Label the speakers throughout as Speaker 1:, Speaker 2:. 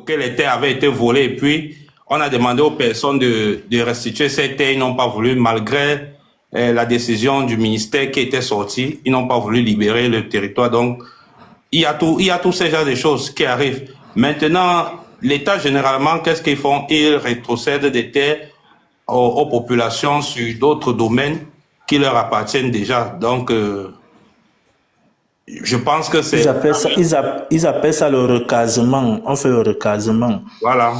Speaker 1: que les terres avaient été volées et puis on a demandé aux personnes de restituer ces terres, ils n'ont pas voulu malgré la décision du ministère qui était sortie, ils n'ont pas voulu libérer le territoire. Donc, il y a tous ces genres de choses qui arrivent. Maintenant, l'État, généralement, qu'est-ce qu'ils font? Ils rétrocèdent des terres aux populations sur d'autres domaines qui leur appartiennent déjà. Donc, je pense que c'est...
Speaker 2: Ils appellent ça le recasement. On fait le recasement.
Speaker 1: Voilà.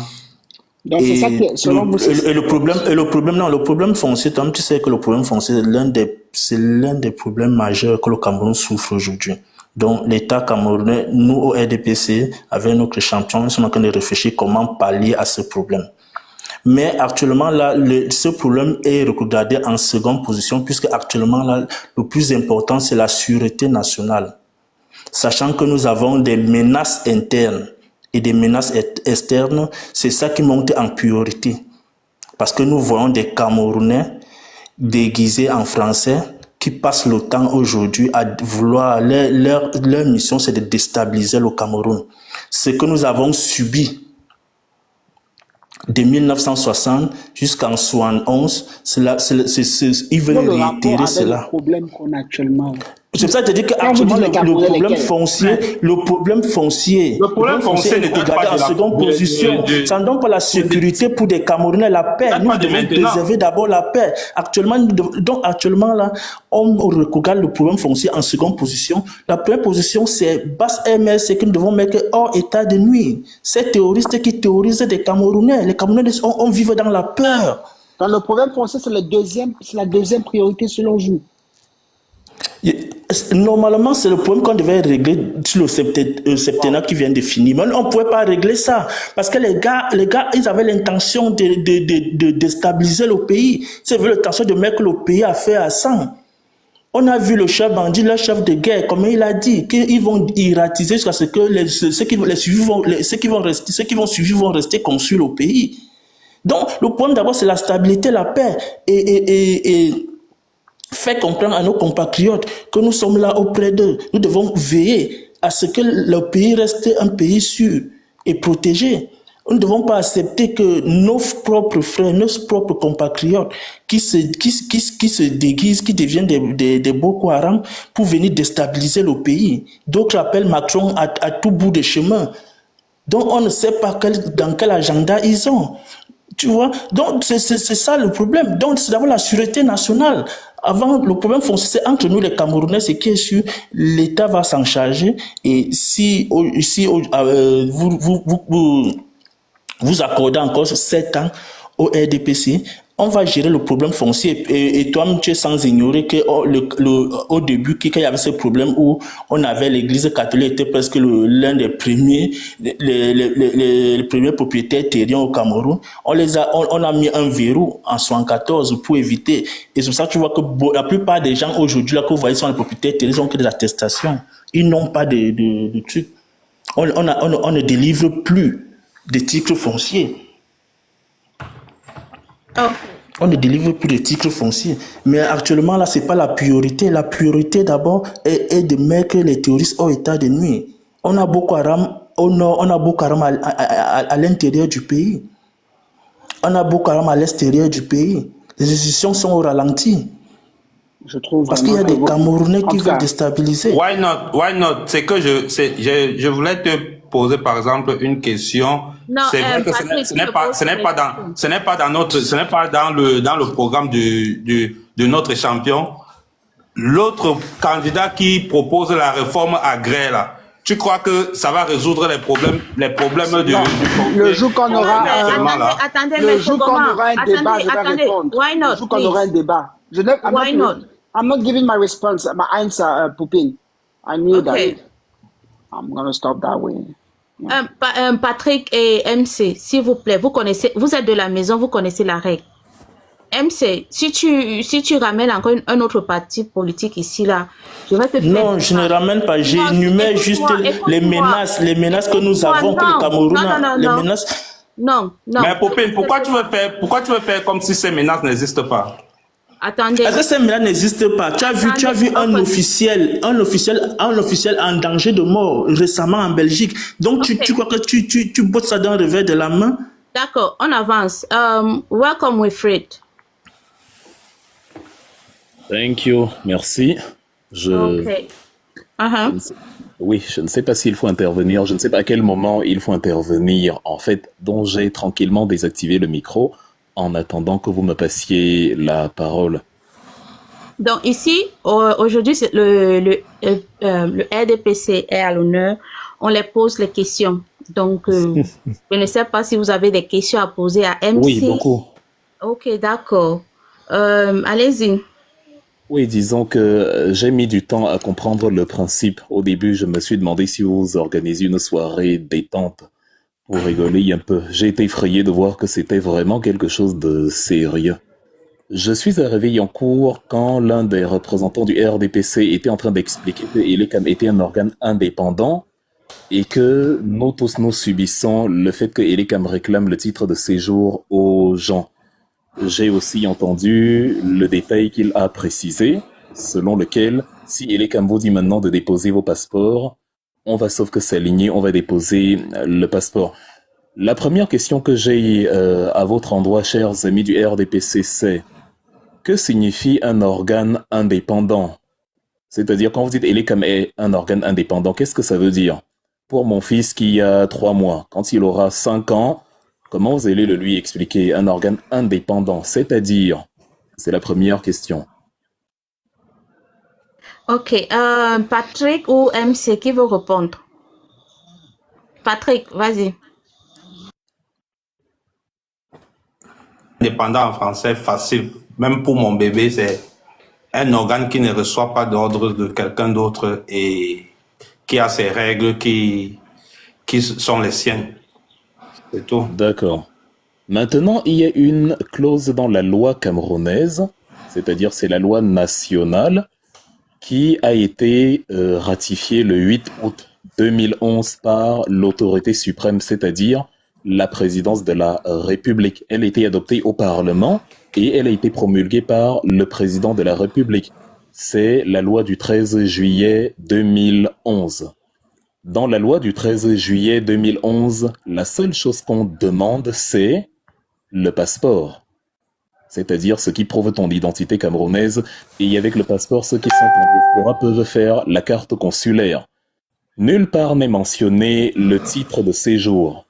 Speaker 3: Donc, c'est ça que, selon vous,
Speaker 2: le problème foncier, Tom, tu sais que le problème foncier, c'est l'un des problèmes majeurs que le Cameroun souffre aujourd'hui. Donc, l'État camerounais, nous, au RDPC, avec notre champion, nous sommes en train de réfléchir comment pallier à ce problème. Mais actuellement, là, ce problème est regardé en seconde position, puisque actuellement, là, le plus important, c'est la sûreté nationale. Sachant que nous avons des menaces internes et des menaces externes, c'est ça qui monte en priorité. Parce que nous voyons des Camerounais déguisés en Français qui passent le temps aujourd'hui à vouloir... Leur mission, c'est de déstabiliser le Cameroun. Ce que nous avons subi de 1960 jusqu'en 71, ils veulent réitérer cela.
Speaker 3: Le problème qu'on a actuellement.
Speaker 2: C'est pour ça que je dis qu'actuellement, le problème foncier est regardé en seconde position. Ça ne donne pas la sécurité pour des Camerounais, la paix. Nous devons préserver d'abord la paix. Actuellement, là, on regarde le problème foncier en seconde position. La première position, c'est basse MS, c'est que nous devons mettre hors état de nuire. Ces terroristes qui terrorisent des Camerounais. Les Camerounais, on vit dans la peur.
Speaker 3: Dans le problème foncier, c'est la deuxième priorité selon vous.
Speaker 2: Normalement, c'est le problème qu'on devait régler sur le septennat qui vient de finir. Mais on ne pouvait pas régler ça. Parce que les gars, ils avaient l'intention de déstabiliser le pays. Ils avaient l'intention de mettre le pays à faire à sang. On a vu le chef bandit, le chef de guerre, comme il a dit, qu'ils vont irratiser jusqu'à ce que ceux qui vont suivre vont rester construire le pays. Donc, le problème d'abord, c'est la stabilité, la paix. Et fait comprendre à nos compatriotes que nous sommes là auprès d'eux. Nous devons veiller à ce que le pays reste un pays sûr et protégé. Nous ne devons pas accepter que nos propres frères, nos propres compatriotes qui se déguisent, qui deviennent des Boko Haram pour venir déstabiliser le pays. D'autres appellent Macron à tout bout de chemin. Donc on ne sait pas dans quel agenda ils ont. Tu vois? Donc c'est ça le problème. Donc c'est d'abord la sûreté nationale. Avant, le problème foncier, c'est entre nous les Camerounais, c'est qui est sûr, l'État va s'en charger. Et si vous accordez encore 7 ans au RDPC, on va gérer le problème foncier. Et toi-même, tu es sans ignorer qu'au début, quand il y avait ce problème où on avait l'église catholique était presque l'un des premiers, les premiers propriétaires terriens au Cameroun. On a mis un verrou en 74 pour éviter. Et c'est pour ça que tu vois que la plupart des gens aujourd'hui, là, que vous voyez, sont les propriétaires terriens, ils ont que des attestations. Ils n'ont pas de trucs. On ne délivre plus de titres fonciers. On ne délivre plus de titres fonciers. Mais actuellement, là, ce n'est pas la priorité. La priorité, d'abord, est de mettre les terroristes au état de nuire. On a Boko Haram au nord, on a Boko Haram à l'intérieur du pays. On a Boko Haram à l'extérieur du pays. Les institutions sont au ralenti. Parce qu'il y a des Camerounais qui veulent déstabiliser.
Speaker 1: Why not? C'est que je voulais te poser par exemple une question.
Speaker 4: Non,
Speaker 1: c'est vrai que ce n'est pas dans le programme de notre champion. L'autre candidat qui propose la réforme agraire là, tu crois que ça va résoudre les problèmes du
Speaker 3: le jour qu'on aura
Speaker 4: attendez,
Speaker 3: le jour qu'on aura un débat, je vais répondre.
Speaker 4: Why not,
Speaker 3: le jour qu'on aura un débat.
Speaker 4: Why not?
Speaker 3: I'm not giving my response, my answer, Poupine. I knew that. I'm going to stop that way.
Speaker 4: Patrick et MC, s'il vous plaît, vous êtes de la maison, vous connaissez la règle. MC, si tu ramènes encore un autre parti politique ici, là, je vais te faire...
Speaker 2: Non, je ne ramène pas, j'énumère juste les menaces que nous avons, que le Cameroun a. Les menaces...
Speaker 4: Non.
Speaker 1: Mais Popine, pourquoi tu veux faire comme si ces menaces n'existent pas?
Speaker 4: Attendez.
Speaker 2: Est-ce que ces médias n'existent pas? Tu as vu un officiel en danger de mort récemment en Belgique. Donc, tu crois que tu bottes ça d'un revers de la main?
Speaker 4: D'accord, on avance. Welcome, Wilfred.
Speaker 5: Thank you, merci.
Speaker 4: Okay.
Speaker 5: Oui, je ne sais pas s'il faut intervenir, je ne sais pas à quel moment il faut intervenir. En fait, donc j'ai tranquillement désactivé le micro en attendant que vous me passiez la parole.
Speaker 4: Donc ici, aujourd'hui, le RDPC est à l'honneur. On les pose les questions. Donc, je ne sais pas si vous avez des questions à poser à MC.
Speaker 5: Oui, beaucoup.
Speaker 4: Ok, d'accord. Allez-y.
Speaker 5: Oui, disons que j'ai mis du temps à comprendre le principe. Au début, je me suis demandé si vous organisez une soirée détente pour rigoler un peu. J'ai été effrayé de voir que c'était vraiment quelque chose de sérieux. Je suis arrivé en cours quand l'un des représentants du RDPC était en train d'expliquer que Elecam était un organe indépendant et que nous tous nous subissons le fait que Elecam réclame le titre de séjour aux gens. J'ai aussi entendu le détail qu'il a précisé, selon lequel, si Elecam vous dit maintenant de déposer vos passeports, on va sauf que s'aligner, on va déposer le passeport. La première question que j'ai à votre endroit, chers amis du RDPC, c'est que signifie un organe indépendant? C'est-à-dire, quand vous dites Elecam est un organe indépendant, qu'est-ce que ça veut dire? Pour mon fils qui a 3 mois, quand il aura 5 ans, comment vous allez le lui expliquer? Un organe indépendant, c'est-à-dire? C'est la première question.
Speaker 4: Ok. Patrick ou MC, qui veut répondre? Patrick, vas-y.
Speaker 1: Indépendant en français, facile. Même pour mon bébé, c'est un organe qui ne reçoit pas d'ordre de quelqu'un d'autre et qui a ses règles qui sont les siennes. C'est tout.
Speaker 5: D'accord. Maintenant, il y a une clause dans la loi camerounaise, c'est-à-dire c'est la loi nationale qui a été ratifiée le 8 août 2011 par l'autorité suprême, c'est-à-dire la présidence de la République. Elle a été adoptée au Parlement et elle a été promulguée par le président de la République. C'est la loi du 13 juillet 2011. Dans la loi du 13 juillet 2011, la seule chose qu'on demande, c'est le passeport. C'est-à-dire ce qui prouve ton identité camerounaise. Et avec le passeport, ceux qui sont en diaspora peuvent faire la carte consulaire. Nulle part n'est mentionné le titre de séjour.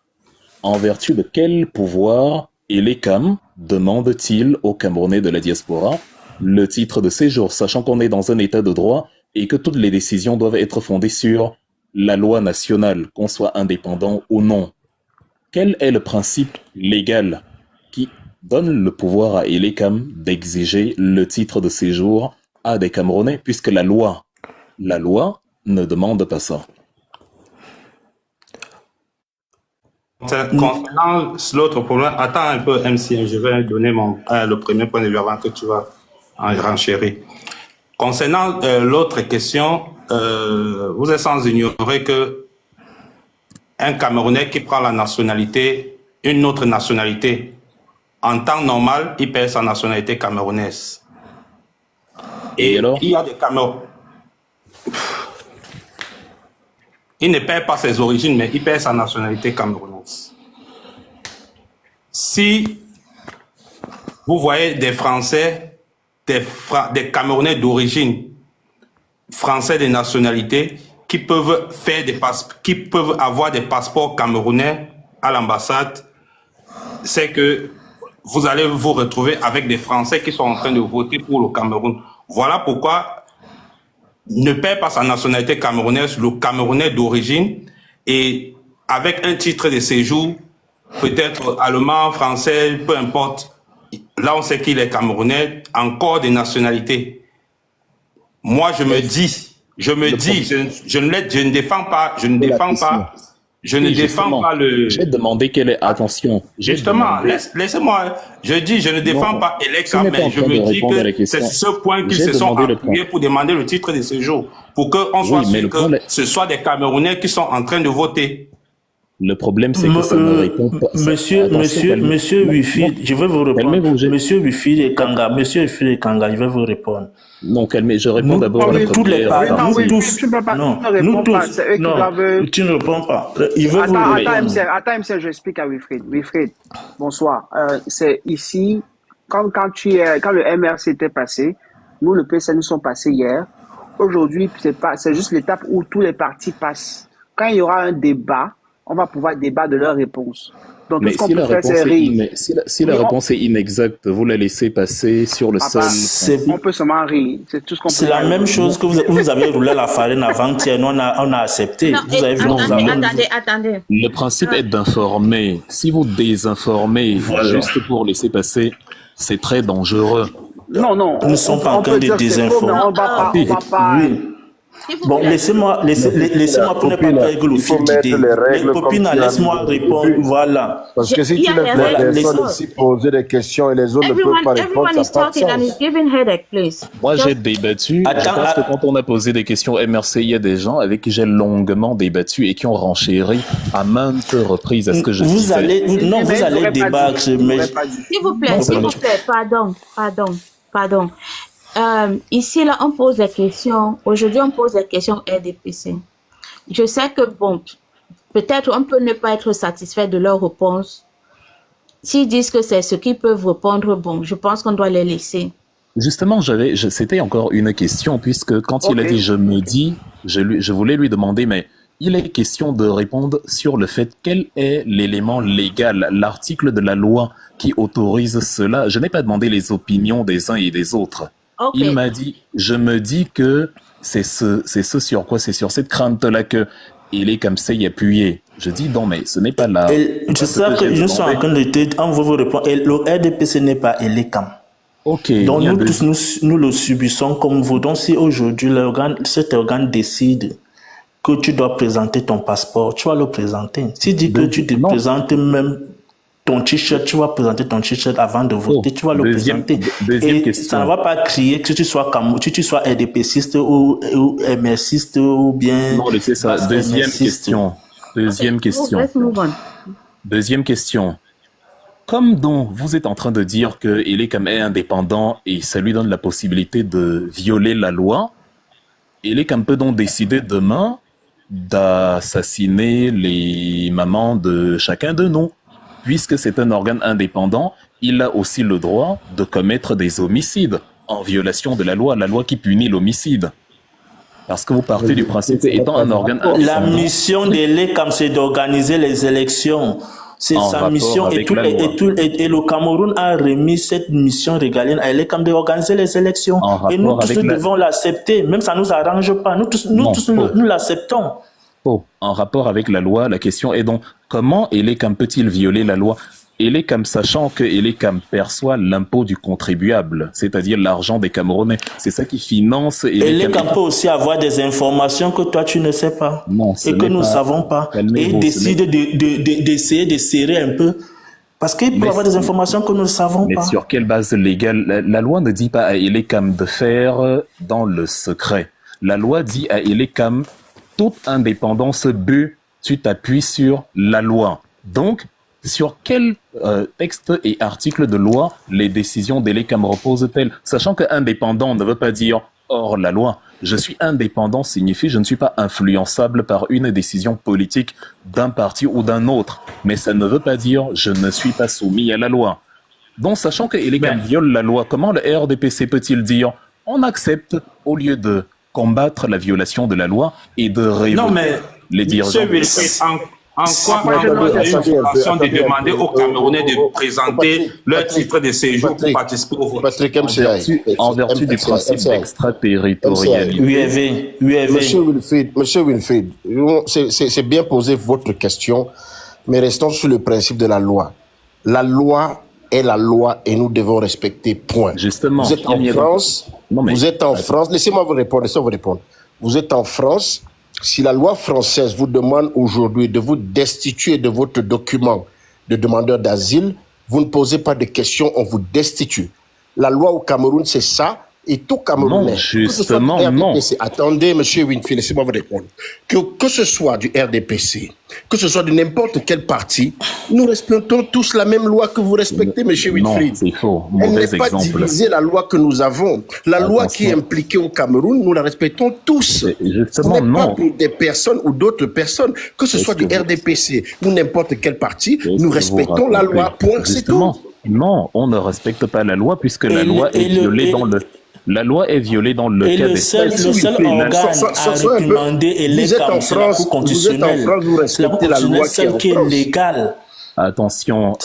Speaker 5: En vertu de quel pouvoir Elecam demande-t-il aux Camerounais de la diaspora le titre de séjour, sachant qu'on est dans un état de droit et que toutes les décisions doivent être fondées sur la loi nationale, qu'on soit indépendant ou non? Quel est le principe légal qui donne le pouvoir à Elecam d'exiger le titre de séjour à des Camerounais, puisque la loi ne demande pas ça?
Speaker 1: Concernant l'autre problème, attends un peu, MC, je vais donner le premier point de vue avant que tu vas en renchérir. Concernant l'autre question, vous êtes sans ignorer que un Camerounais qui prend la nationalité, une autre nationalité, en temps normal, il perd sa nationalité camerounaise. Et
Speaker 5: alors?
Speaker 1: Il y a des Camerounais. Il ne perd pas ses origines, mais il perd sa nationalité camerounaise. Si vous voyez des Français, des Camerounais d'origine, Français de nationalité, qui peuvent avoir des passeports camerounais à l'ambassade, c'est que vous allez vous retrouver avec des Français qui sont en train de voter pour le Cameroun. Voilà pourquoi ne perd pas sa nationalité camerounaise, le Camerounais d'origine, et avec un titre de séjour, peut-être allemand, français, peu importe, là on sait qu'il est Camerounais, encore des nationalités. Moi je ne défends pas le...
Speaker 5: J'ai demandé quelle est... Attention.
Speaker 1: Justement, laissez-moi. Je dis, je ne défends pas Elecam, mais je me dis que c'est ce point qu'ils se sont appuyés pour demander le titre de séjour. Pour qu'on soit sûr que ce soit des Camerounais qui sont en train de voter.
Speaker 5: Le problème, c'est que ça ne répond pas.
Speaker 2: Monsieur Wifid, je vais vous
Speaker 5: Calmez-vous,
Speaker 2: répondre. Monsieur Wifid et Kanga, je vais vous répondre.
Speaker 5: Non, calmez, je réponds
Speaker 2: Nous,
Speaker 5: d'abord à la
Speaker 2: tous les
Speaker 5: première
Speaker 2: partis,
Speaker 3: oui,
Speaker 2: nous tous,
Speaker 3: tu ne peux pas,
Speaker 2: non,
Speaker 3: tu ne réponds
Speaker 2: nous
Speaker 3: pas,
Speaker 2: tous,
Speaker 3: c'est eux qui
Speaker 2: non,
Speaker 3: doivent...
Speaker 2: tu ne réponds pas. Il veut vous
Speaker 3: Attends,
Speaker 2: répondre.
Speaker 3: attends, MC, j'explique à Wilfried. Wilfried, bonsoir. C'est ici, quand le MRC était passé, nous, le PSN, nous sommes passés hier. Aujourd'hui, c'est juste l'étape où tous les partis passent. Quand il y aura un débat, on va pouvoir débattre de leurs réponses. Donc,
Speaker 5: Mais
Speaker 3: tout ce qu'on
Speaker 5: si la
Speaker 3: peut faire,
Speaker 5: réponse
Speaker 3: c'est
Speaker 5: est,
Speaker 3: rire.
Speaker 5: si la
Speaker 3: Oui,
Speaker 5: réponse est inexacte, vous la laissez passer sur le seul.
Speaker 2: C'est
Speaker 3: on peut seulement rire. C'est tout ce qu'on peut
Speaker 2: c'est
Speaker 3: faire.
Speaker 2: la même chose que vous avez roulé la farine avant-hier, nous on a accepté.
Speaker 4: Non,
Speaker 2: Vous avez vu, nous avons...
Speaker 4: attendez.
Speaker 5: Le principe est d'informer. Si vous désinformez juste pour laisser passer, c'est très dangereux.
Speaker 3: Non.
Speaker 2: Nous ne sommes pas en train
Speaker 3: peut
Speaker 2: de
Speaker 3: dire que c'est faux, mais
Speaker 2: désinformer.
Speaker 3: on va pas...
Speaker 2: Oui.
Speaker 4: S'il vous
Speaker 2: Bon,
Speaker 4: plaît.
Speaker 2: laissez-moi pour ne pas perdre le fil d'idée. Mais Popina, laisse-moi répondre, voilà.
Speaker 6: Parce que si
Speaker 4: Il y
Speaker 6: tu
Speaker 4: a
Speaker 6: laisses
Speaker 4: des
Speaker 6: les
Speaker 4: règles.
Speaker 6: personnes ici poser des questions et les autres ne peuvent pas répondre,
Speaker 4: Everyone
Speaker 6: ça
Speaker 4: is
Speaker 6: n'a pas de
Speaker 4: talking and
Speaker 6: sens.
Speaker 4: it's giving headache, please.
Speaker 5: Moi, j'ai
Speaker 4: Just-
Speaker 5: débattu.
Speaker 2: Attends,
Speaker 5: je pense que quand on a posé des questions MRC, il y a des gens avec qui j'ai longuement débattu et qui ont renchéri à maintes reprises à ce que je
Speaker 2: Vous
Speaker 5: disais.
Speaker 2: allez
Speaker 3: Mais
Speaker 2: débattre, mais
Speaker 4: S'il vous plaît, pardon. Ici, là, on pose des questions. Aujourd'hui, on pose des questions RDPC. Je sais que, bon, peut-être on peut ne pas être satisfait de leurs réponses. S'ils disent que c'est ce qu'ils peuvent répondre, bon, je pense qu'on doit les laisser.
Speaker 5: Justement, c'était encore une question, puisque quand il a
Speaker 3: Ok.
Speaker 5: dit je me dis, je voulais lui demander, mais il est question de répondre sur le fait quel est l'élément légal, l'article de la loi qui autorise cela. Je n'ai pas demandé les opinions des uns et des autres.
Speaker 4: Ok.
Speaker 5: Il m'a dit, je me dis que c'est ce sur quoi, c'est sur cette crainte-là que il est comme ça y appuyé. Je dis non, mais ce n'est pas là.
Speaker 2: je sais que je suis en train on va vous répondre. Et le RDPC n'est pas ELECAM.
Speaker 5: Ok.
Speaker 2: Donc
Speaker 5: il y a
Speaker 2: nous
Speaker 5: deux-
Speaker 2: tous, nous le subissons comme vous. Donc si aujourd'hui cet organe décide que tu dois présenter ton passeport, tu vas le présenter. S'il dit que tu te
Speaker 5: Non.
Speaker 2: présentes même ton t-shirt, tu vas présenter ton t-shirt avant de voter, tu vas le
Speaker 5: deuxième
Speaker 2: présenter.
Speaker 5: question.
Speaker 2: Ça ne va pas crier que tu sois RDPciste ou MRCiste ou bien...
Speaker 5: Non, laissez ça.
Speaker 2: parce
Speaker 5: Deuxième
Speaker 2: MRCiste.
Speaker 5: question. Deuxième question.
Speaker 4: Let's move on.
Speaker 5: Deuxième question. Comme donc vous êtes en train de dire qu'il est comme indépendant et ça lui donne la possibilité de violer la loi, il est comme peut donc décider demain d'assassiner les mamans de chacun de nous. Puisque c'est un organe indépendant, il a aussi le droit de commettre des homicides en violation de la loi qui punit l'homicide. Parce que vous partez du principe étant un organe
Speaker 2: La
Speaker 5: indépendant.
Speaker 2: mission de l'ECAM, c'est d'organiser les élections. C'est
Speaker 5: En
Speaker 2: sa
Speaker 5: rapport
Speaker 2: mission. Et,
Speaker 5: avec la loi.
Speaker 2: et le Cameroun a remis cette mission régalienne à l'ECAM d'organiser les élections.
Speaker 5: En
Speaker 2: Et nous
Speaker 5: rapport
Speaker 2: tous,
Speaker 5: avec
Speaker 2: nous
Speaker 5: la-
Speaker 2: devons l'accepter. Même ça ne nous arrange pas. Nous tous,
Speaker 5: Non, faux.
Speaker 2: nous l'acceptons.
Speaker 5: Oh, en rapport avec la loi, la question est donc comment Elecam peut-il violer la loi? Elecam, sachant que Elecam perçoit l'impôt du contribuable, c'est-à-dire l'argent des Camerounais. C'est ça qui finance
Speaker 2: Et l'ECAM peut aussi avoir des informations que toi tu ne sais pas.
Speaker 5: Non, ce
Speaker 2: et que
Speaker 5: n'est
Speaker 2: nous ne
Speaker 5: pas-
Speaker 2: savons pas. Et
Speaker 5: Calmez-vous, ce
Speaker 2: décide d'essayer de serrer un peu. Parce qu'il peut
Speaker 5: Mais
Speaker 2: avoir des informations que nous ne savons
Speaker 5: Mais
Speaker 2: pas.
Speaker 5: sur quelle base légale? La loi ne dit pas à Elecam de faire dans le secret. La loi dit à Elecam, toute indépendance but, tu t'appuies sur la loi. Donc, sur quel texte et article de loi les décisions d'Elecam reposent-elles? Sachant que indépendant ne veut pas dire hors la loi. Je suis indépendant signifie je ne suis pas influençable par une décision politique d'un parti ou d'un autre. Mais ça ne veut pas dire je ne suis pas soumis à la loi. Donc, sachant que Elecam viole la loi, comment le RDPC peut-il dire on accepte au lieu de combattre la violation de la loi et de révoquer
Speaker 1: Non, mais,
Speaker 5: les dirigeants?
Speaker 1: Monsieur Wilfried, en quoi
Speaker 6: Attendez,
Speaker 1: vous avez une
Speaker 6: attendez un peu,
Speaker 1: violation de
Speaker 6: attendez un
Speaker 1: demander
Speaker 6: peu.
Speaker 1: aux Camerounais de présenter leur
Speaker 6: Patrick,
Speaker 1: titre de séjour pour
Speaker 6: Patrick,
Speaker 1: participer au vote?
Speaker 6: Patrick
Speaker 5: En vertu du principe d'extraterritorialité.
Speaker 2: UAV.
Speaker 6: Monsieur Wilfried, c'est bien poser votre question, mais restons sur le principe de la loi. La loi est la loi et nous devons respecter, point.
Speaker 5: Justement.
Speaker 6: Vous êtes en France,
Speaker 5: Non, mais-
Speaker 6: vous êtes en France, laissez-moi vous répondre, Vous êtes en France, si la loi française vous demande aujourd'hui de vous destituer de votre document de demandeur d'asile, vous ne posez pas de questions, on vous destitue. La loi au Cameroun, c'est ça. Et tout
Speaker 5: Non,
Speaker 6: Camerounais, que ce soit du
Speaker 5: justement, non.
Speaker 6: RDPC, attendez, monsieur Winfield, laissez-moi vous répondre. Que ce soit du RDPC, que ce soit de n'importe quel parti, nous respectons tous la même loi que vous respectez, monsieur
Speaker 5: Non,
Speaker 6: Winfield.
Speaker 5: c'est faux.
Speaker 6: Elle
Speaker 5: Mauvais
Speaker 6: n'est pas
Speaker 5: exemple.
Speaker 6: divisée, la loi que nous avons. La loi qui est
Speaker 5: Attention.
Speaker 6: impliquée au Cameroun, nous la respectons tous.
Speaker 5: Et
Speaker 6: Ce
Speaker 5: justement,
Speaker 6: n'est pas
Speaker 5: non.
Speaker 6: pour des personnes ou d'autres personnes, que ce
Speaker 5: Est-ce
Speaker 6: soit
Speaker 5: que
Speaker 6: du
Speaker 5: vous,
Speaker 6: RDPC ou n'importe quel parti,
Speaker 5: est-ce
Speaker 6: nous
Speaker 5: que vous
Speaker 6: respectons la
Speaker 5: racontez?
Speaker 6: loi, point, c'est
Speaker 5: Justement,
Speaker 6: tout.
Speaker 5: non, on ne respecte pas la loi puisque la
Speaker 2: Et,
Speaker 5: loi est violée dans
Speaker 2: et,
Speaker 5: le, la loi est violée dans le
Speaker 2: et
Speaker 5: cas
Speaker 2: le
Speaker 5: des
Speaker 2: seul,
Speaker 6: Monsieur
Speaker 2: le seul
Speaker 6: Winfield,
Speaker 2: organe à
Speaker 6: sois un peu.
Speaker 2: réprimander et
Speaker 6: Vous êtes en
Speaker 2: l'ECAM, c'est la
Speaker 6: France,
Speaker 2: Cour
Speaker 6: vous êtes en
Speaker 2: constitutionnelle.
Speaker 6: France, vous
Speaker 2: C'est la Cour
Speaker 6: respectez la loi
Speaker 2: constitutionnelle,
Speaker 6: qui est
Speaker 2: celle
Speaker 6: en
Speaker 2: qui est
Speaker 6: France.
Speaker 2: légale.
Speaker 5: Attention,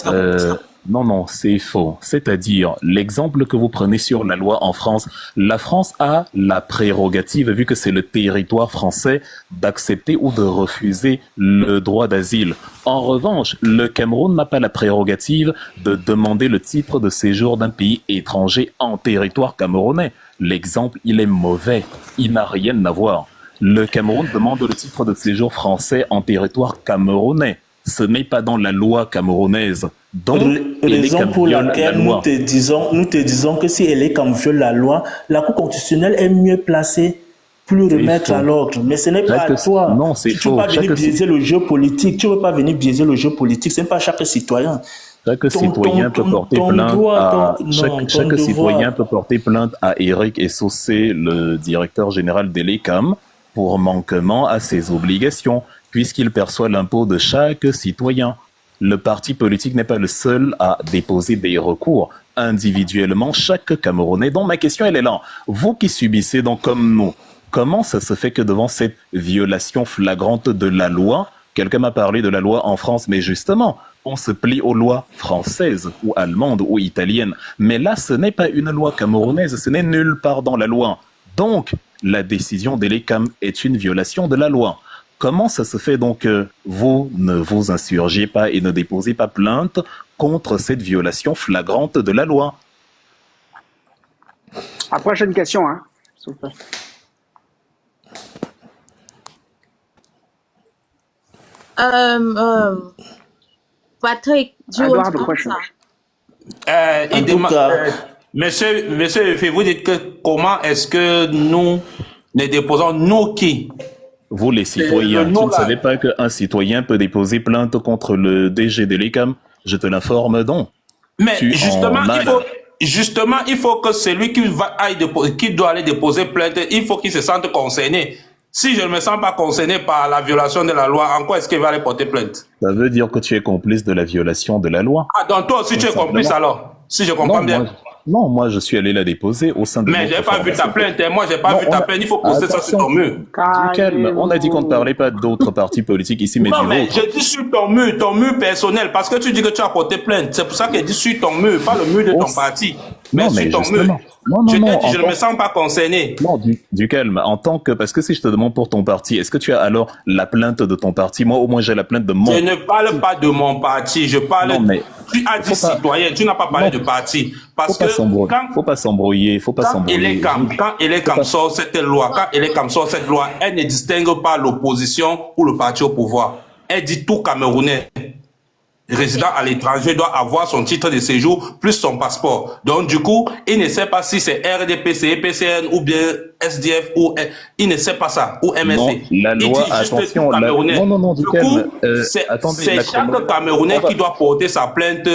Speaker 5: non, c'est faux. C'est-à-dire, l'exemple que vous prenez sur la loi en France, la France a la prérogative, vu que c'est le territoire français, d'accepter ou de refuser le droit d'asile. En revanche, le Cameroun n'a pas la prérogative de demander le titre de séjour d'un pays étranger en territoire camerounais. L'exemple, il est mauvais. Il n'a rien à voir. Le Cameroun demande le titre de séjour français en territoire camerounais. Ce n'est pas dans la loi camerounaise. Donc,
Speaker 2: Raison pour
Speaker 5: viole la
Speaker 2: laquelle nous
Speaker 5: loi.
Speaker 2: te disons que si Elecam viole la loi, la Cour constitutionnelle est mieux placée pour le
Speaker 5: C'est
Speaker 2: remettre à
Speaker 5: faux.
Speaker 2: l'ordre. Mais ce n'est pas à toi.
Speaker 5: Non, c'est
Speaker 2: Tu ne
Speaker 5: faux.
Speaker 2: peux pas venir biaiser le jeu politique. Tu ne peux pas venir biaiser le jeu politique. Ce n'est pas chaque citoyen.
Speaker 5: Chaque citoyen peut porter plainte à chaque citoyen peut porter plainte à Eric Essoussé, le directeur général d'Elecam, pour manquement à ses obligations, puisqu'il perçoit l'impôt de chaque citoyen. Le parti politique n'est pas le seul à déposer des recours. Individuellement, chaque Camerounais. Donc ma question, elle est là. Vous qui subissez donc comme nous, comment ça se fait que devant cette violation flagrante de la loi, quelqu'un m'a parlé de la loi en France, mais justement, on se plie aux lois françaises ou allemandes ou italiennes. Mais là, ce n'est pas une loi camerounaise, ce n'est nulle part dans la loi. Donc, la décision d'Elecam est une violation de la loi. Comment ça se fait donc que vous ne vous insurgez pas et ne déposez pas plainte contre cette violation flagrante de la loi?
Speaker 3: La prochaine question, hein. S'il vous plaît.
Speaker 4: Patrick, do
Speaker 3: I
Speaker 4: you
Speaker 3: don't
Speaker 4: want
Speaker 3: have
Speaker 4: to
Speaker 3: a question.
Speaker 4: answer?
Speaker 2: En
Speaker 1: Il
Speaker 2: tout
Speaker 1: demande,
Speaker 2: cas,
Speaker 1: monsieur, vous dites que comment est-ce que nous ne déposons, nous qui?
Speaker 5: Vous les citoyens,
Speaker 1: le
Speaker 5: tu
Speaker 1: nom
Speaker 5: ne
Speaker 1: là.
Speaker 5: savais pas qu'un citoyen peut déposer plainte contre le DG d'Elecam? Je te l'informe donc.
Speaker 1: Mais
Speaker 5: Tu
Speaker 1: justement,
Speaker 5: en as
Speaker 1: il faut que celui qui doit aller déposer plainte, il faut qu'il se sente concerné. Si je ne me sens pas concerné par la violation de la loi, en quoi est-ce qu'il va aller porter plainte?
Speaker 5: Ça veut dire que tu es complice de la violation de la loi.
Speaker 1: Ah, donc toi aussi tu es
Speaker 5: Simplement.
Speaker 1: complice alors, si je comprends bien.
Speaker 5: Moi je suis allé la déposer au sein de
Speaker 1: Mais
Speaker 5: notre
Speaker 1: j'ai pas vu ta
Speaker 5: formation.
Speaker 1: plainte, hein. Moi j'ai pas
Speaker 5: Non,
Speaker 1: vu ta
Speaker 5: on a-
Speaker 1: plainte, il faut poster ça sur
Speaker 5: Attention.
Speaker 1: ton mur.
Speaker 5: Du calme, on a dit qu'on ne parlait pas d'autres partis politiques ici, mais
Speaker 1: Non,
Speaker 5: du
Speaker 1: mais
Speaker 5: vôtre.
Speaker 1: j'ai dit sur ton mur personnel, parce que tu dis que tu as porté plainte. C'est pour ça que j'ai dit sur ton mur, pas le mur de ton parti, mais
Speaker 5: Non,
Speaker 1: sur
Speaker 5: mais
Speaker 1: ton
Speaker 5: justement.
Speaker 1: mur.
Speaker 5: Non,
Speaker 1: Je t'ai dit,
Speaker 5: en
Speaker 1: je ne
Speaker 5: tant-
Speaker 1: me sens pas concerné.
Speaker 5: Non, du calme. En tant que, parce que si je te demande pour ton parti, est-ce que tu as alors la plainte de ton parti? Moi, au moins, j'ai la plainte de mon.
Speaker 1: Je ne parle pas de mon parti, je parle.
Speaker 5: Non, mais
Speaker 1: tu as dit
Speaker 5: faut pas-
Speaker 1: citoyen, tu n'as pas parlé
Speaker 5: Non.
Speaker 1: de parti. Parce
Speaker 5: Faut pas
Speaker 1: que
Speaker 5: s'embrouiller.
Speaker 1: quand,
Speaker 5: Faut pas s'embrouiller. Faut pas
Speaker 1: quand
Speaker 5: s'embrouiller.
Speaker 1: Elecam sort cette loi, elle ne distingue pas l'opposition ou le parti au pouvoir. Elle dit tout Camerounais résident à l'étranger doit avoir son titre de séjour plus son passeport. Donc du coup, il ne sait pas si c'est RDPC, EPCN ou bien SDF ou il ne sait pas ça ou MSC.
Speaker 5: Non, la
Speaker 1: Il
Speaker 5: loi,
Speaker 1: dit juste
Speaker 5: attention,
Speaker 1: tout
Speaker 5: la-
Speaker 1: Camerounais.
Speaker 5: non, du
Speaker 1: Du
Speaker 5: calme.
Speaker 1: coup,
Speaker 5: Attendez,
Speaker 1: c'est
Speaker 5: la
Speaker 1: chaque
Speaker 5: chrono-
Speaker 1: Camerounais
Speaker 5: on va-
Speaker 1: qui doit porter sa plainte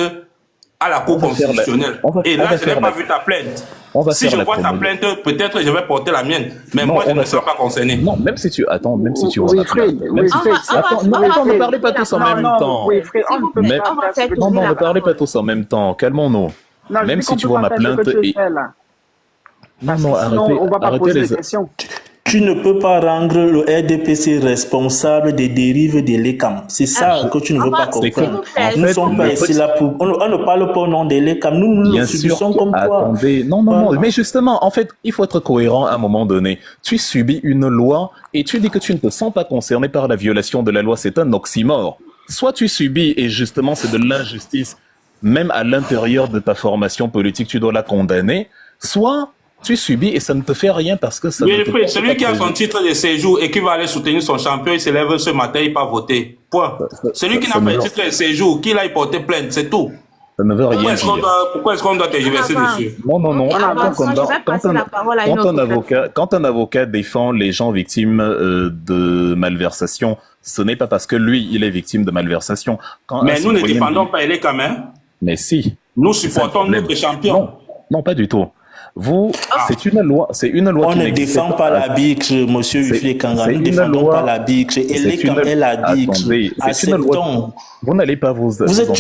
Speaker 1: à la Cour
Speaker 5: On va faire la-
Speaker 1: constitutionnelle.
Speaker 5: on va-
Speaker 1: Et
Speaker 5: on
Speaker 1: là,
Speaker 5: va
Speaker 1: je n'ai
Speaker 5: faire
Speaker 1: pas
Speaker 5: la-
Speaker 1: vu ta plainte.
Speaker 5: on va
Speaker 1: Si
Speaker 5: faire
Speaker 1: je
Speaker 5: la
Speaker 1: vois ta
Speaker 5: chronologie.
Speaker 1: plainte, peut-être je vais porter la mienne. Mais
Speaker 5: Non,
Speaker 1: moi, je
Speaker 5: on
Speaker 1: ne
Speaker 5: va
Speaker 1: me sens
Speaker 5: faire-
Speaker 1: pas concerné.
Speaker 5: Non, même si tu attends, même si tu vois
Speaker 3: Oui,
Speaker 5: la
Speaker 3: Fred,
Speaker 5: plainte,
Speaker 3: oui,
Speaker 5: même si-
Speaker 3: Fred.
Speaker 5: Attends, non, ne parlez pas tous en même temps.
Speaker 3: Oui, Fred, on
Speaker 4: S'il
Speaker 3: ne
Speaker 4: vous
Speaker 3: peut
Speaker 4: plaît,
Speaker 3: pas
Speaker 4: on va
Speaker 3: faire
Speaker 4: faire
Speaker 3: ce que
Speaker 5: Non,
Speaker 3: tu
Speaker 5: non,
Speaker 3: dis
Speaker 5: ne
Speaker 3: là.
Speaker 5: parlez pas tous en même temps. Calmons-nous.
Speaker 3: Non, je
Speaker 5: Même
Speaker 3: dis
Speaker 5: si
Speaker 3: qu'on
Speaker 5: tu
Speaker 3: peut
Speaker 5: vois
Speaker 3: pas
Speaker 5: ma
Speaker 3: faire ce
Speaker 5: plainte
Speaker 3: que tu
Speaker 5: et-
Speaker 3: fais là.
Speaker 5: Non,
Speaker 3: Parce
Speaker 5: non,
Speaker 3: que sinon, on va pas
Speaker 5: arrêtez
Speaker 3: poser
Speaker 5: les.
Speaker 3: des questions.
Speaker 2: tu ne peux pas rendre le RDPC responsable des dérives de l'ECAM. C'est ça que tu ne veux pas
Speaker 5: C'est que,
Speaker 2: comprendre.
Speaker 5: en
Speaker 2: Nous ne
Speaker 5: fait,
Speaker 2: sommes pas
Speaker 5: le
Speaker 2: ici
Speaker 5: petit-
Speaker 2: là pour... On ne parle pas au nom de l'ECAM. Nous
Speaker 5: Bien
Speaker 2: le
Speaker 5: sûr,
Speaker 2: subissons comme toi.
Speaker 5: attendez, non,
Speaker 2: Voilà.
Speaker 5: mais justement, en fait, il faut être cohérent à un moment donné. Tu subis une loi et tu dis que tu ne te sens pas concerné par la violation de la loi, c'est un oxymore. Soit tu subis et justement c'est de l'injustice, même à l'intérieur de ta formation politique, tu dois la condamner, soit tu subis et ça ne te fait rien parce que ça ne te
Speaker 1: Wilfried,
Speaker 5: porte
Speaker 1: celui
Speaker 5: pas
Speaker 1: qui a son
Speaker 5: préjudice.
Speaker 1: titre de séjour et qui va aller soutenir son champion, il se lève ce matin, il va voter. Point. Celui qui n'a
Speaker 5: ça
Speaker 1: pas
Speaker 5: me-
Speaker 1: de titre de séjour, qui l'a porté plainte, c'est tout.
Speaker 5: Ça ne veut rien dire.
Speaker 1: Pourquoi est-ce qu'on doit tergiverser dessus?
Speaker 5: Non, non, non.
Speaker 4: Ok, avançons. Je vais passer la parole à une autre
Speaker 5: Quand un avocat défend les gens victimes de malversation, ce n'est pas parce que lui, il est victime de malversation.
Speaker 1: Mais nous ne défendons pas les Cameroun.
Speaker 5: Mais si.
Speaker 1: Nous supportons notre champion.
Speaker 5: Non, non, pas du tout. Vous, c'est une loi
Speaker 2: On
Speaker 5: qui
Speaker 2: ne
Speaker 5: n'existe
Speaker 2: défend pas la BICRE, monsieur Wilfried Kanga. Nous ne défendons pas la BICRE. Et les Cameroun est la BICRE. Acceptons.
Speaker 5: Vous n'allez pas vous
Speaker 2: êtes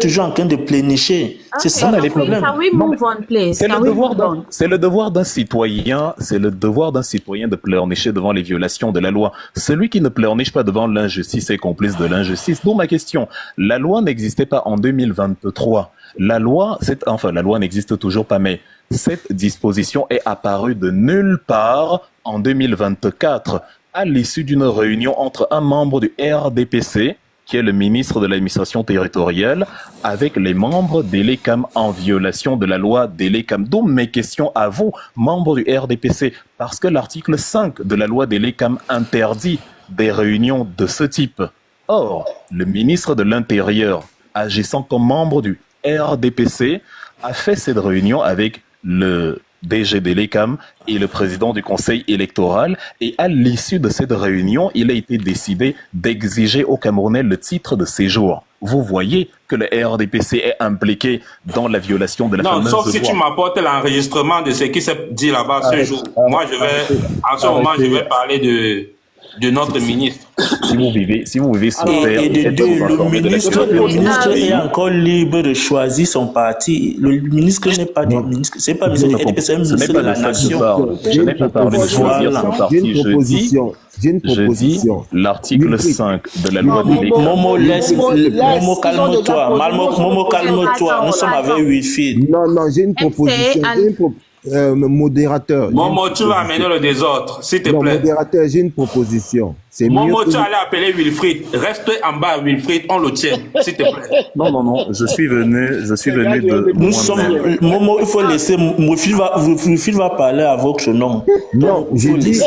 Speaker 2: toujours en train de plénicher. C'est ça le problème.
Speaker 4: Can we move on, please?
Speaker 5: C'est le devoir d'un citoyen, de pleurnicher devant les violations de la loi. Celui qui ne pleurniche pas devant l'injustice est complice de l'injustice. D'où ma question. La loi n'existait pas en 2023. La loi n'existe toujours pas, mais cette disposition est apparue de nulle part en 2024, à l'issue d'une réunion entre un membre du RDPC, qui est le ministre de l'administration territoriale, avec les membres d'Elecam en violation de la loi d'Elecam. D'où mes questions à vous, membres du RDPC, parce que l'article 5 de la loi d'Elecam interdit des réunions de ce type. Or, le ministre de l'Intérieur, agissant comme membre du RDPC, a fait cette réunion avec le DG d'Elecam et le président du conseil électoral, et à l'issue de cette réunion, il a été décidé d'exiger aux Camerounais le titre de séjour. Vous voyez que le RDPC est impliqué dans la violation de la fameuse loi.
Speaker 1: Non, sauf si tu m'apportes l'enregistrement de ce qui s'est dit là-bas ce jour. Moi, en ce moment, je vais parler de notre ministre.
Speaker 5: Si vous vivez sur terre,
Speaker 2: et de deux, le ministre est encore libre de choisir son parti. Le ministre n'est pas du ministre, c'est pas le ministre, c'est un ministre de la nation.
Speaker 5: Je n'ai pas parlé de choisir son parti. Je dis l'article 5 de la loi d'Elecam.
Speaker 2: Momo, calme-toi. Momo, calme-toi. Nous sommes avec Wilfried.
Speaker 7: Non, j'ai une proposition. Modérateur.
Speaker 1: Momo, tu vas amener le désordre, s'il te plaît.
Speaker 7: Modérateur, j'ai une proposition.
Speaker 1: Momo, tu allais appeler Wilfried. Reste en bas, Wilfried, on le tient, s'il te plaît.
Speaker 5: Non, je suis venu de...
Speaker 2: Nous sommes... Momo, il faut laisser... Wilfried va parler à votre nom.
Speaker 7: Non, je dis...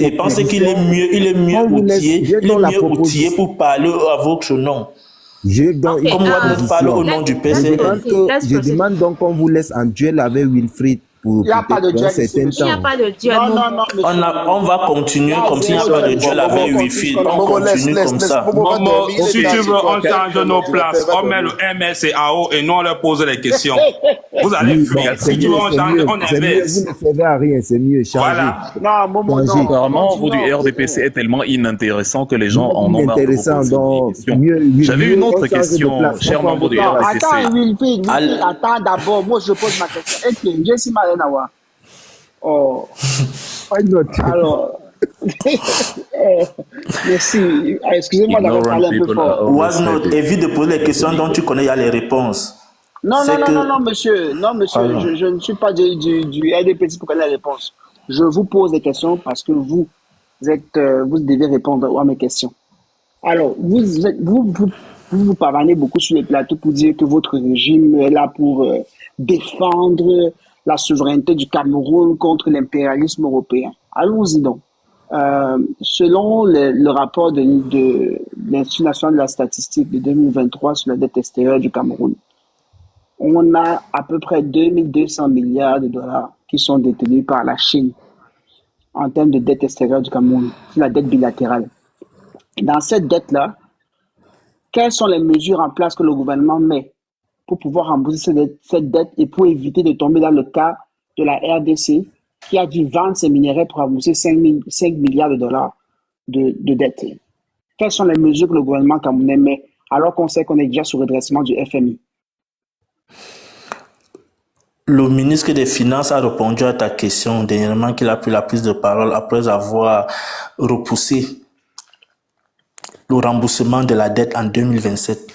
Speaker 2: Et pensez qu'il est mieux outillé pour parler à votre nom. Comme moi, je parle au nom du PC.
Speaker 7: Je demande donc qu'on vous laisse en duel avec Wilfried.
Speaker 3: Il n'y a pas de duel.
Speaker 4: Il n'y a pas de duel.
Speaker 2: On va continuer comme s'il n'y a pas de duel avec Wilfried. On continue comme ça.
Speaker 1: Momo, si tu veux, on change nos places. On met le MS en haut et nous, on leur pose les questions. Vous allez fuir. Si tu veux, on change, on inverse.
Speaker 7: Vous ne servez à rien, c'est mieux.
Speaker 1: Voilà.
Speaker 3: Non, Momo, non.
Speaker 5: Apparemment, vous du RDPC est tellement inintéressant que les gens en ont marre de vous poser des questions. J'avais une autre question, cher membre du RDPC.
Speaker 3: Attends, Wilfried, attends d'abord. Moi, je pose ma question. Est-ce que Nawa. Oh. Alors. Merci. Excusez-moi d'avoir parlé un peu fort.
Speaker 2: Wasnot, évite de poser les questions dont tu connais, il y a les réponses.
Speaker 3: Non, monsieur. Non, monsieur. Je ne suis pas du RDPC pour connaître les réponses. Je vous pose des questions parce que vous devez répondre à mes questions. Alors, vous pavanez beaucoup sur les plateaux pour dire que votre régime est là pour défendre la souveraineté du Cameroun contre l'impérialisme européen. Allons-y donc. Selon le rapport de l'Institut national de la statistique de 2023 sur la dette extérieure du Cameroun, on a à peu près 2200 milliards de dollars qui sont détenus par la Chine en termes de dette extérieure du Cameroun, c'est la dette bilatérale. Dans cette dette-là, quelles sont les mesures en place que le gouvernement met pour pouvoir rembourser cette dette et pour éviter de tomber dans le cas de la RDC qui a dû vendre ses minéraux pour rembourser 5 milliards de dollars de dette. Quelles sont les mesures que le gouvernement camerounais met alors qu'on sait qu'on est déjà sous redressement du FMI?
Speaker 2: Le ministre des Finances a répondu à ta question dernièrement qu'il a pris la prise de parole après avoir repoussé le remboursement de la dette en 2027.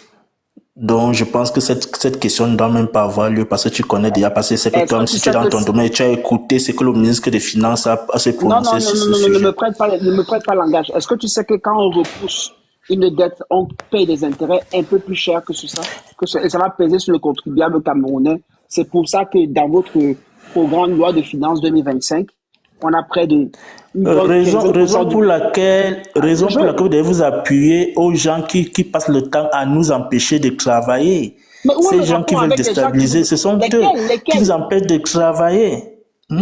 Speaker 2: Donc, je pense que cette question ne doit même pas avoir lieu parce que tu connais déjà, parce que c'est que toi, si tu es dans ton domaine, tu as écouté ce que le ministre des Finances a se prononcé sur ce sujet.
Speaker 3: Ne me prête pas langage. Est-ce que tu sais que quand on repousse une dette, on paye des intérêts un peu plus chers que ça, et ça va peser sur le contribuable camerounais. C'est pour ça que dans votre programme loi de finances 2025, On a près de...
Speaker 2: Raison pour laquelle vous devez vous appuyer aux gens qui passent le temps à nous empêcher de travailler. Ces gens qui veulent déstabiliser, ce sont eux qui nous empêchent de travailler. Un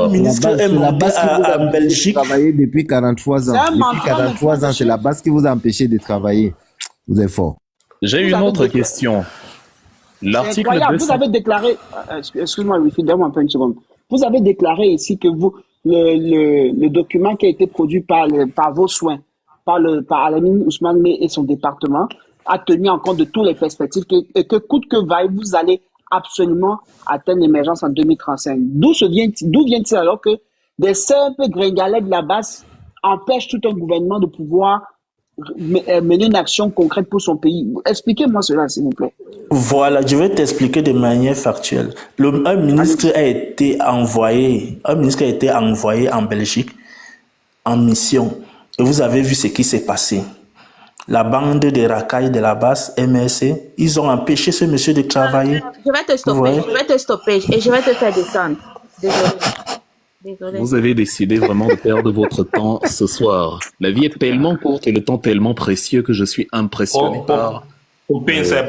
Speaker 2: ministre est venu à Belgique.
Speaker 7: Travailler depuis 43 ans. Depuis 43 ans, c'est la base qui vous a empêché de travailler. Vous êtes fort.
Speaker 5: J'ai une autre question. L'article 200...
Speaker 3: Vous avez déclaré, excuse-moi, Wilfried, donne-moi un peu une seconde. Vous avez déclaré ici que le document qui a été produit par vos soins, par Alamine Ousmane Meh et son département, a tenu en compte de toutes les perspectives et que coûte que vaille, vous allez absolument atteindre l'émergence en 2035. D'où vient-il alors que des simples gringalets de la base empêchent tout un gouvernement de pouvoir mener une action concrète pour son pays? Expliquez-moi cela, s'il vous plaît.
Speaker 2: Voilà, je vais t'expliquer de manière factuelle. Un ministre a été envoyé en Belgique en mission. Et vous avez vu ce qui s'est passé. La bande des racailles de la base MRC, ils ont empêché ce monsieur de travailler.
Speaker 4: Je vais te stopper et je vais te faire descendre. Désolé.
Speaker 5: Vous avez décidé vraiment de perdre votre temps ce soir. La vie est tellement courte et le temps tellement précieux que je suis impressionné par...
Speaker 1: Poupine, c'est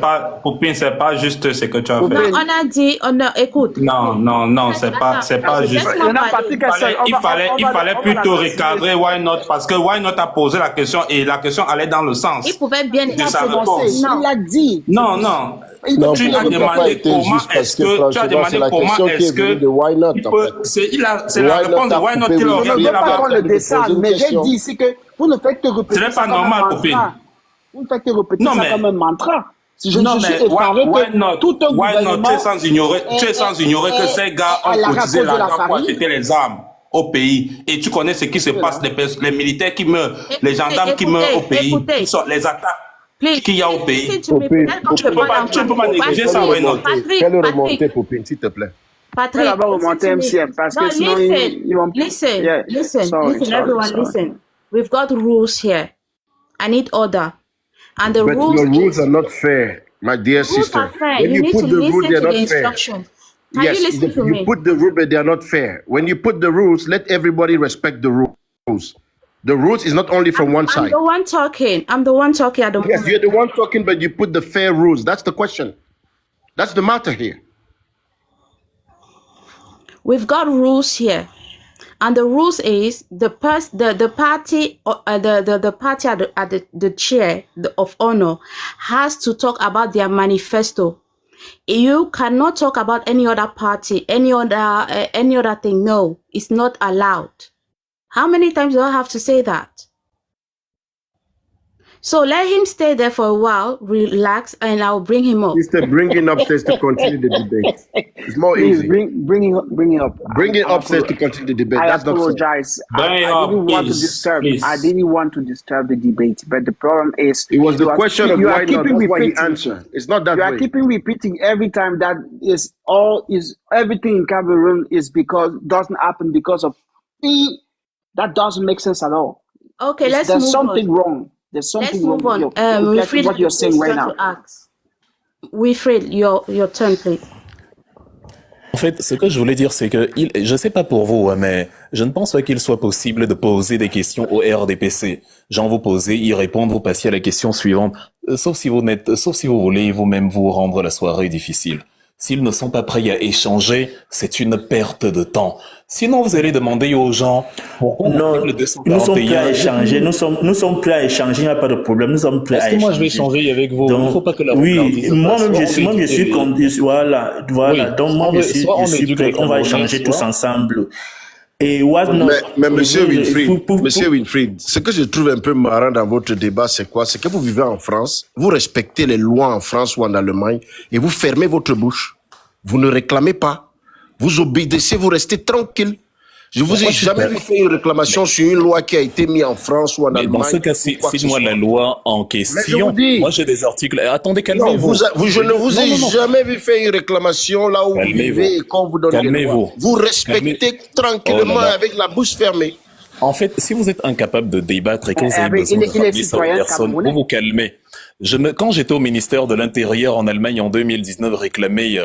Speaker 1: pas juste ce que tu as fait.
Speaker 4: Non, on a, écoute.
Speaker 1: Non, c'est pas juste. Il fallait plutôt recadrer Why Not, parce que Why Not a posé la question et la question allait dans le sens.
Speaker 4: Il pouvait bien
Speaker 1: de sa réponse.
Speaker 3: Il l'a dit.
Speaker 1: Non. Tu as demandé comment est-ce que c'est la réponse de Why Not qui l'a
Speaker 3: orienté là-bas. Le dessin, mais j'ai dit ici que vous ne faites que répéter.
Speaker 1: Ce n'est pas normal, Poupine.
Speaker 3: Vous ne faites que répéter ça comme un mantra. Si je suis effaré
Speaker 1: que tout un gouvernement... Tu es sans ignorer que ces gars ont cotisé l'argent pour acheter les armes au pays. Et tu connais ce qui se passe, les militaires qui meurent, les gendarmes qui meurent au pays, les attaques qu'il y a au pays. Tu peux pas négliger ça, Why Not?
Speaker 6: Quelle remontée, Poupine, s'il te plaît?
Speaker 3: Patrick, on va remonter MCM parce que sinon ils vont...
Speaker 4: Listen, everyone, listen. We've got rules here. I need order. And the
Speaker 6: but
Speaker 4: rules,
Speaker 6: your rules are not fair, my dear sister.
Speaker 4: Are fair.
Speaker 6: When you put the rules, they're not fair.
Speaker 4: Yes,
Speaker 6: you put the rules, but they are not fair. When you put the rules, let everybody respect the rules. The rules is not only from one side.
Speaker 4: I'm the one talking. I'm the one talking at the moment.
Speaker 6: Yes, you're the one talking, but you put the fair rules. That's the question. That's the matter here.
Speaker 4: We've got rules here. And the rules is the party at the chair of honor has to talk about their manifesto. You cannot talk about any other party, any other thing. No, it's not allowed. How many times do I have to say that? So let him stay there for a while, relax, and I'll bring him up.
Speaker 6: Instead, bring him upstairs to continue the debate. It's more easy.
Speaker 3: Bring it up.
Speaker 6: Bring it upstairs to continue the debate.
Speaker 3: I apologize. I didn't want to disturb. I didn't want to disturb the debate, but the problem is
Speaker 6: it was the question of why not. That's why he answered. It's not that way.
Speaker 3: You are keeping repeating every time that everything in Cameroon is because doesn't happen because of that doesn't make sense at all.
Speaker 4: Okay,
Speaker 3: there's something wrong. There's something
Speaker 4: Let's move on.
Speaker 3: Wilfried, what you're saying right now.
Speaker 4: Wilfried, your turn, please.
Speaker 5: En fait, ce que je voulais dire, c'est que, je sais pas pour vous, mais je ne pense pas qu'il soit possible de poser des questions au RDPC. Genre, vous posez, y répondre, vous passez à la question suivante. Sauf si vous voulez vous-même vous rendre la soirée difficile. S'ils ne sont pas prêts à échanger, c'est une perte de temps. Sinon, vous allez demander aux gens...
Speaker 2: Non, nous sommes prêts à échanger. Nous sommes prêts à échanger, il n'y a pas de problème. Nous sommes prêts à échanger.
Speaker 5: Est-ce que moi, je vais échanger avec vous?
Speaker 2: Donc,
Speaker 5: il ne faut pas que la
Speaker 2: oui, moi-même, je suis comme... Voilà. Oui. Donc, moi, je suis prêt. On va échanger tous ensemble. Et
Speaker 6: mais Monsieur Winfried, ce que je trouve un peu marrant dans votre débat, c'est quoi? C'est que vous vivez en France, vous respectez les lois en France ou en Allemagne, et vous fermez votre bouche. Vous ne réclamez pas. Vous obéissez, vous restez tranquille. Je vous ai jamais vu faire une réclamation sur une loi qui a été mise en France ou en Allemagne.
Speaker 5: Dans ce cas, cite-moi la loi en question. Moi, j'ai des articles. Attendez, calmez-vous.
Speaker 6: Je ne vous ai jamais vu faire une réclamation là où vous vivez et qu'on vous donne des lois. Vous respectez tranquillement avec la bouche fermée.
Speaker 5: En fait, si vous êtes incapable de débattre et que vous avez besoin de parler sur personne, vous vous calmez. Quand j'étais au ministère de l'Intérieur en Allemagne en 2019, réclamer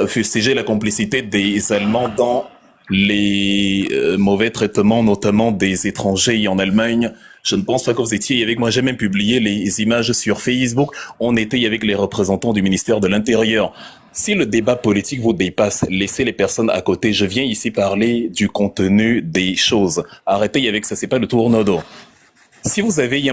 Speaker 5: fustiger la complicité des Allemands dans les mauvais traitements, notamment des étrangers en Allemagne. Je ne pense pas que vous étiez avec moi. J'ai même publié les images sur Facebook. On était avec les représentants du ministère de l'Intérieur. Si le débat politique vous dépasse, laissez les personnes à côté. Je viens ici parler du contenu des choses. Arrêtez avec ça, c'est pas le tourneau d'eau. Si vous avez